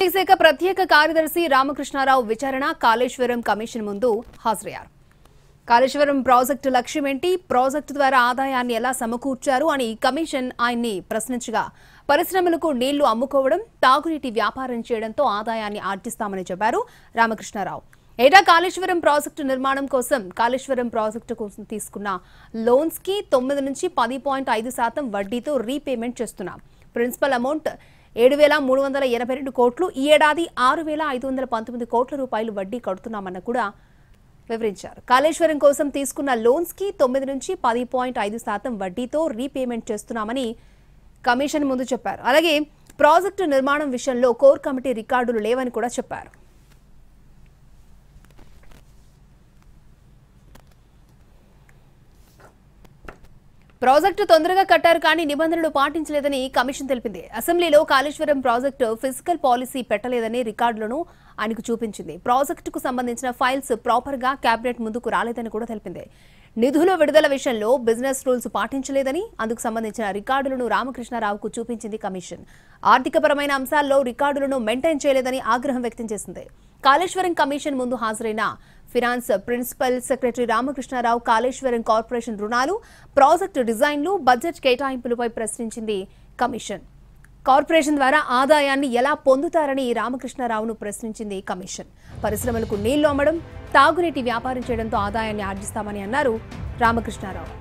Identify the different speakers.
Speaker 1: శాఖ ప్రత్యేక కార్యదర్శి రామకృష్ణారావు విచారణ కాళేశ్వరం కమిషన్ ముందు హాజరయ్యారు. కాళేశ్వరం ప్రాజెక్టు లక్ష్యం ఏంటి, ప్రాజెక్టు ద్వారా ఆదాయాన్ని ఎలా సమకూర్చారు అని కమిషన్ ఆయన్ని ప్రశ్నించగా, పరిశ్రమలకు నీళ్లు అమ్ముకోవడం, తాగునీటి వ్యాపారం చేయడంతో ఆదాయాన్ని ఆర్జిస్తామని చెప్పారు రామకృష్ణారావు. ఏటా కాళేశ్వరం ప్రాజెక్టు నిర్మాణం కోసం కాళేశ్వరం ప్రాజెక్టు కోసం తీసుకున్న లోన్స్ కి 9 నుంచి 10.5% వడ్డీతో రీపేమెంట్ చేస్తున్నాం. ప్రిన్సిపల్ అమౌంట్ 7,382 కోట్లు, ఈ ఏడాది 6,519 కోట్ల రూపాయలు వడ్డీ కడుతున్నామన్న కూడా వివరించారు. కాళేశ్వరం కోసం తీసుకున్న లోన్స్ కి 9 నుంచి 10.5% వడ్డీతో రీపేమెంట్ చేస్తున్నామని కమిషన్ ముందు చెప్పారు. అలాగే ప్రాజెక్టు నిర్మాణం విషయంలో కోర్ కమిటీ రికార్డులు లేవని కూడా చెప్పారు. ప్రాజెక్టు తొందరగా కట్టారు కానీ నిబంధనలు పాటించలేదని కమిషన్ తెలిపింది. అసెంబ్లీలో కాళేశ్వరం ప్రాజెక్టు ఫిజికల్ పాలసీ పెట్టలేదని రికార్డులను ఆయనకు చూపించింది. ప్రాజెక్టుకు సంబంధించిన ఫైల్స్ ప్రాపర్ గా కేబినెట్ ముందుకు రాలేదని కూడా తెలిపింది. నిధుల విడుదల విషయంలో బిజినెస్ రూల్స్ పాటించలేదని, అందుకు సంబంధించిన రికార్డులను రామకృష్ణారావుకు చూపించింది కమిషన్. ఆర్థికపరమైన అంశాల్లో రికార్డులను మెయింటైన్ చేయలేదని ఆగ్రహం వ్యక్తం చేసింది. కాళేశ్వరం కమిషన్ ముందు హాజరైన finance principal secretary Ramakrishna Rao Kaleshwaram corporation రుణాలు, ప్రాజెక్టు డిజైన్లు, బడ్జెట్ కేటాయింపులపై ప్రశ్నించింది కమిషన్. కార్పొరేషన్ ద్వారా ఆదాయాన్ని ఎలా పొందుతారని రామకృష్ణారావును ప్రశ్నించింది కమిషన్. పరిశ్రమలకు నీళ్లు అమ్మడం, తాగునీటి వ్యాపారం చేయడంతో ఆదాయాన్ని ఆర్జిస్తామని అన్నారు రామకృష్ణారావు.